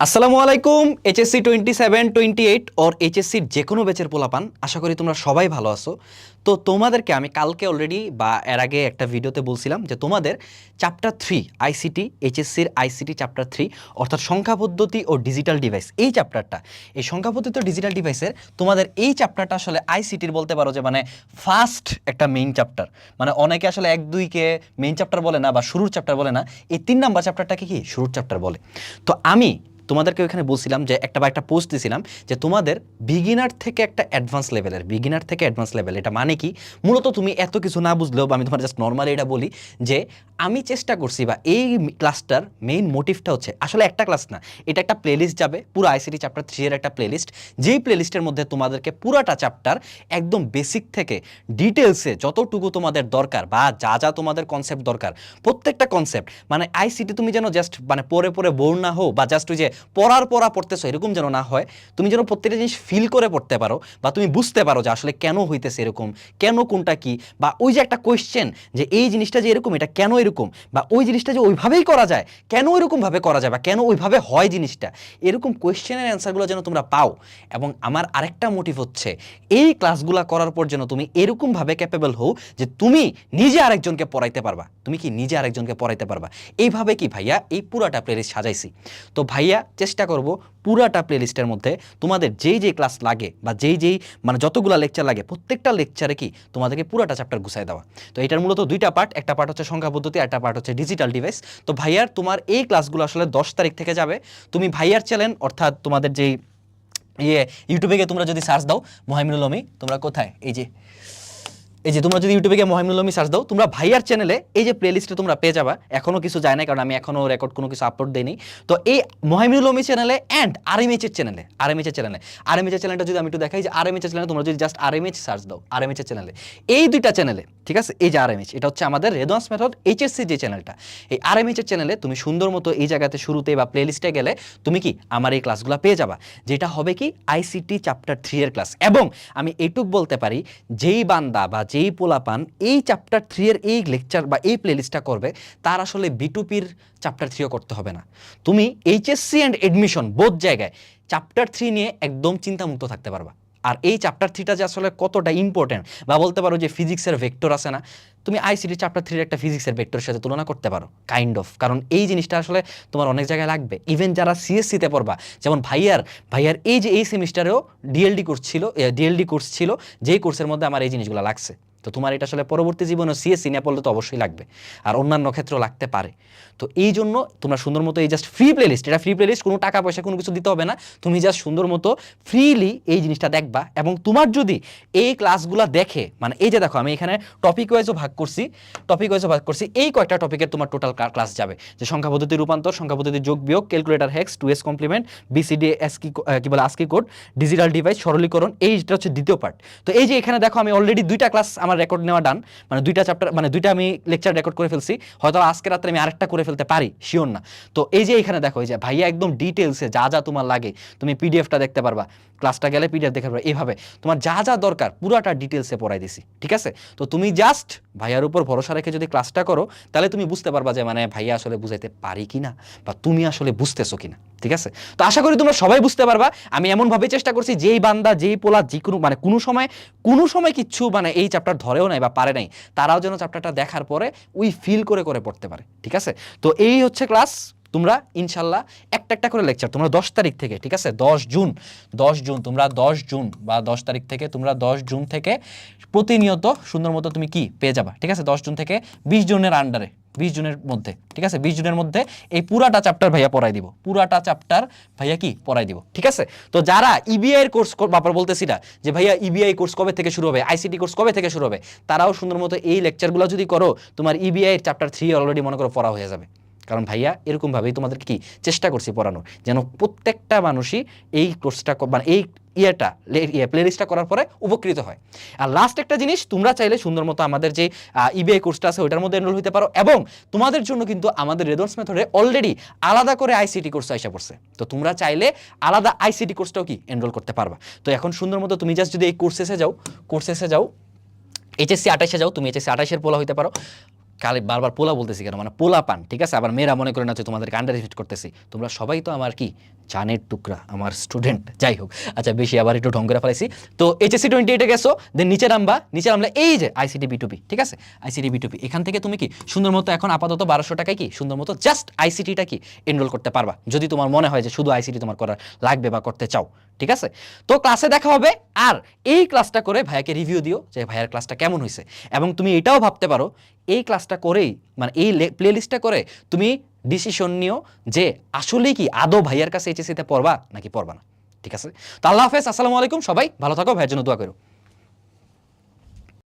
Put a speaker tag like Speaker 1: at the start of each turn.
Speaker 1: আসসালামু আলাইকুম এইচএসসি 27-28 और এইচএসসির যে কোনো ব্যাচের পোলাপান আশা করি তোমরা সবাই ভালো আছো। তো তোমাদেরকে আমি কালকে অলরেডি বা এর আগে একটা ভিডিওতে বলছিলাম যে তোমাদের চ্যাপ্টার 3 আইসিটি এইচএসসির আইসিটি চ্যাপ্টার 3 অর্থাৎ সংখ্যা পদ্ধতি ও ডিজিটাল ডিভাইস এই চ্যাপ্টারটা এই সংখ্যা পদ্ধতি ও ডিজিটাল ডিভাইসের তোমাদের এই চ্যাপ্টারটা আসলে আইসিটির বলতে পারো যে মানে ফার্স্ট একটা মেইন চ্যাপ্টার। মানে অনেকে আসলে 1-2কে মেইন চ্যাপ্টার বলে না বা শুরুর চ্যাপ্টার বলে না, এই 3 নাম্বার চ্যাপ্টারটাকে কি শুরুর চ্যাপ্টার বলে। তো আমি তোমাদেরকে ওইখানে বলছিলাম যে একটা পোস্ট দিয়েছিলাম যে তোমাদের বিগিনার থেকে অ্যাডভান্স লেভেল এটা মানে কি, মূলত তুমি এত কিছু না বুঝলেও বা আমি তোমার জাস্ট নর্মালি এটা বলি যে আমি চেষ্টা করছি বা এই ক্লাসটার মেইন মোটিভটা হচ্ছে আসলে একটা ক্লাস না, এটা একটা প্লেলিস্ট যাবে পুরো আইসিটি চ্যাপ্টার 3 এর একটা প্লেলিস্ট, যেই প্লেলিস্টের মধ্যে তোমাদেরকে পুরাটা চ্যাপ্টার একদম বেসিক থেকে ডিটেলসে যতটুকু তোমাদের দরকার বা যা যা তোমাদের কনসেপ্ট দরকার প্রত্যেকটা কনসেপ্ট, মানে আইসিটি তুমি যেন জাস্ট মানে পড়ে পড়ে বোর না হও বা জাস্ট ওই যে পড়া পড়তেছো এরকম যেন না হয়, তুমি যেন প্রত্যেকটা জিনিস ফিল করে পড়তে পারো বা তুমি বুঝতে পারো যে আসলে কেন হইতেছে এরকম, কেন কোনটা কি, বা ওই যে একটা কোয়েশ্চেন যে এই জিনিসটা যে এরকম এটা কেন এরকম, বা ওই জিনিসটা যে ওইভাবেই করা যায় কেন ওইরকমভাবে করা যায় বা কেন ওইভাবে হয় জিনিসটা, এরকম কোয়েশ্চেনের অ্যান্সারগুলো যেন তোমরা পাও। এবং আমার আরেকটা মোটিভ হচ্ছে এই ক্লাসগুলো করার পর যেন তুমি এরকমভাবে ক্যাপেবল হও যে তুমি নিজে আরেকজনকে পড়াইতে পারবা, তুমি কি নিজে আরেকজনকে পড়াইতে পারবা। এইভাবে কি ভাইয়া এই পুরাটা প্লেলিস্ট সাজাইছি। তো ভাইয়া চেষ্টা করব পুরাটা প্লেলিস্টের মধ্যে তোমাদের যেই ক্লাস লাগে বা যেই মানে যতগুলো লেকচার লাগে প্রত্যেকটা লেকচারে কি তোমাদেরকে পুরাটা চ্যাপ্টার গুছাই দেওয়া। তো এটার মূলত দুইটা পার্ট, একটা পার্ট হচ্ছে সংখ্যা পদ্ধতি, একটা পার্ট হচ্ছে ডিজিটাল ডিভাইস। তো ভাইয়ার তোমার এই ক্লাসগুলো আসলে 10 তারিখ থেকে যাবে। তুমি ভাইয়ার চ্যানেল অর্থাৎ তোমাদের যেই ইউটিউবে গিয়ে তোমরা যদি সার্চ দাও মহিমিনুল অমি, তোমরা কোথায় এই যে তোমরা যদি ইউটিউবে গিয়ে মহিমিনুল অমি সার্চ দাও তোমরা ভাইয়ার চ্যানেলে এই যে প্লেলিস্টে তোমরা পেয়ে যাবা। এখনো কিছু যায় না কারণ আমি এখনো রেকর্ড কোনো কিছু আপলোড দেইনি। তো এই মহিমিনুল অমি চ্যানেলে অ্যান্ড আরএমএইচের চ্যানেলটা যদি আমি একটু দেখাই যে আরএমএইচের চ্যানেলে তোমরা যদি জাস্ট আরএমএইচ সার্চ দাও আরএমএইচের চ্যানেলে, এই দুইটা চ্যানেলে ঠিক আছে, এই যে আরএমএইচ এটা হচ্ছে আমাদের রেদওয়ান্স মেথড এইচএসসি যে চ্যানেলটা, এই আরএমএইচের চ্যানেলে তুমি সুন্দর মতো এই জায়গাতে শুরুতে বা প্লেলিস্টে গেলে তুমি কি আমার এই ক্লাসগুলো পেয়ে যাবা, যেটা হবে কি আইসিটি চ্যাপ্টার 3 এর ক্লাস। এবং আমি এইটুক বলতে পারি যেই বান্দা বা যেই পোলাপান এই চ্যাপ্টার 3 এর এই লেকচার বা এই প্লেলিস্টটা করবে তার আসলে বিটুপির চ্যাপ্টার 3ও করতে হবে না। তুমি এইচএসসি অ্যান্ড এডমিশন বোথ জায়গায় চ্যাপ্টার 3 নিয়ে একদম চিন্তামুক্ত থাকতে পারবা। আর এই চ্যাপ্টার 3টা যে আসলে কতটা ইম্পর্টেন্ট বা বলতে পারো যে ফিজিক্সের ভেক্টর আছে না, তুমি আইসিটি চ্যাপ্টার 3 একটা ফিজিক্সের ভেক্টরের সাথে তুলনা করতে পারো কাইন্ড অফ, কারণ এই জিনিসটা আসলে তোমার অনেক জায়গায় লাগবে। ইভেন যারা সিএসসিতে পড়বা যেমন ভাইয়ার এই যে এই সেমিস্টারেও ডিএলডি কোর্স ছিল যেই কোর্সের মধ্যে আমার এই জিনিসগুলো লাগছে। তো তোমার এটা আসলে পরবর্তী জীবনে সিএসসি নিয়ে পড়লে তো অবশ্যই লাগবে, আর অন্যান্য ক্ষেত্রেও লাগতে পারে। তো এই জন্য তোমরা সুন্দর মতো এই জাস্ট ফ্রি প্লেলিস্ট, এটা ফ্রি প্লেলিস্ট, কোনো টাকা পয়সা কোনো কিছু দিতে হবে না, তুমি জাস্ট সুন্দর মতো ফ্রিলি এই জিনিসটা দেখবা। এবং তোমার যদি এই ক্লাসগুলো দেখে মানে এই যে দেখো আমি এখানে টপিক ওয়াইজও ভাগ করছি, এই কয়েকটা টপিকের তোমার টোটাল ক্লাস যাবে, যে সংখ্যা পদ্ধতি রূপান্তর, সংখ্যা পদ্ধতি যোগ বিয়োগ, calculator hacks, 2s complement, BCD কি বলে আস্কি কোড, ডিজিটাল ডিভাইস, সরলীকরণ, এইটা হচ্ছে দ্বিতীয় পার্ট। তো এই যে এখানে দেখো আমি অলরেডি 2টা ক্লাস আমার রেকর্ড নেওয়া ডান, মানে 2টা চ্যাপ্টার মানে 2টা আমি লেকচার রেকর্ড করে ফেলছি, হয়তো আজকে রাত্রে আমি আরেকটা করে ফেলতে পারি, শিওর না। তো এই যে এখানে দেখো এই যে ভাইয়া একদম ডিটেলসে যা যা তোমার লাগে তুমি পিডিএফটা দেখতে পারবা, ক্লাসটা গেলে পিডিএফ দেখতে পারবা, এইভাবে তোমার যা যা দরকার পুরাটা ডিটেলসে পড়াই দিছি, ঠিক আছে। তো তুমি জাস্ট ভাইয়ার উপর ভরসা রেখে যদি ক্লাসটা করো তাহলে তুমি বুঝতে পারবা যে মানে ভাইয়া আসলে বুঝাইতে পারি কিনা বা তুমি আসলে বুঝতেছো কিনা, ঠিক আছে। তো আশা করি তোমরা সবাই বুঝতে পারবা। আমি এমনভাবে চেষ্টা করছি যেই বান্দা যেই পোলা যে কোনো মানে কোনো সময় কিচ্ছু মানে এই চ্যাপ্টার ধরেও নাই বা পারে নাই, তারাও যেন চ্যাপ্টারটা দেখার পরে ওই ফিল করে করে পড়তে পারে, ঠিক আছে। তো এই হচ্ছে ক্লাস। তোমরা ইনশাল্লাহ একটা করে লেকচার তোমরা 10 তারিখ থেকে, ঠিক আছে, 10 জুন তোমরা 10 জুন বা 10 তারিখ থেকে তোমরা 10 জুন থেকে প্রতিনিয়ত সুন্দর মতো তুমি কি পেয়ে যাবা, ঠিক আছে। 10 জুন থেকে 20 জুনের আন্ডারে 20 জুনের মধ্যে, ঠিক আছে, 20 জুনের মধ্যে এই পুরাটা চ্যাপ্টার ভাইয়া পড়াই দিব, ঠিক আছে। তো যারা ইবিআই এর কোর্স ব্যাপার বলতেছি না যে ভাইয়া ইবিআই কোর্স কবে থেকে শুরু হবে, আইসিটি কোর্স কবে থেকে শুরু হবে, তারাও সুন্দর মতো এই লেকচারগুলো যদি করো তোমার ইবিআই এর চ্যাপ্টার 3 অলরেডি মনে করো পড়া হয়ে যাবে। কারণ ভাইয়া এরকমভাবেই তোমাদেরকে কি চেষ্টা করছি পড়ানোর, যেন প্রত্যেকটা মানুষই এই কোর্সটা মানে এই প্লেলিস্টটা করার পরে উপকৃত হয়। আর লাস্ট একটা জিনিস, তোমরা চাইলে সুন্দর মতো আমাদের যে ইবিআই কোর্সটা আছে ওইটার মধ্যে এনরোল হতে পারো, এবং তোমাদের জন্য কিন্তু আমাদের রেদওয়ান্স মেথডে অলরেডি আলাদা করে আইসিটি কোর্স আইসা পড়ছে। তো তোমরা চাইলে আলাদা আইসিটি কোর্সটাও কি এনরোল করতে পারবা। তো এখন সুন্দর মতো তুমি জাস্ট যদি এই কোর্সেসে যাও এইচএসসি 28-এ যাও, তুমি এইচএসসি 28-এর পোলা হইতে পারো। কালে বারবার পোলা বলতেছি কেন, মানে পোলা পান, ঠিক আছে। আবার মেয়েরা মনে করে না যে তোমাদেরকে আন্ডার এস্টিমেট করতেছি, তোমরা সবাই তো আমার কি জানের টুকরা আমার স্টুডেন্ট, যাই হোক। আচ্ছা বেশি আবার একটু ঢং করে ফেলাইছি। তো এইচএসসি 28-এ গেছো, দেন নিচে নামলে এই যে আইসিটি বিটুপি, ঠিক আছে, আইসিটি বিটুপি। এখান থেকে তুমি কি সুন্দর মতো এখন আপাতত 1200 টাকায় কি সুন্দর মতো জাস্ট আইসিটিটা কি এনরোল করতে পারবা, যদি তোমার মনে হয় যে শুধু আইসিটি তোমার করা লাগবে বা করতে চাও, ঠিক আছে। তো ক্লাসে দেখা হবে, আর এই ক্লাসটা করে ভাইয়াকে রিভিউ দিও যে ভাইয়ার ক্লাসটা কেমন হয়েছে। এবং তুমি এটাও ভাবতে পারো এই ক্লাসটা করেই, মানে এই প্লে লিস্টটা করে তুমি ডিসিশন নিও যে আসলেই কি আদৌ ভাইয়ার কাছে এইচএসসিতে পড়বা নাকি পড়বা না, ঠিক আছে। তো আল্লাহ হাফেজ, আসসালামু আলাইকুম, সবাই ভালো থাকো, ভাইয়ের জন্য দোয়া করো।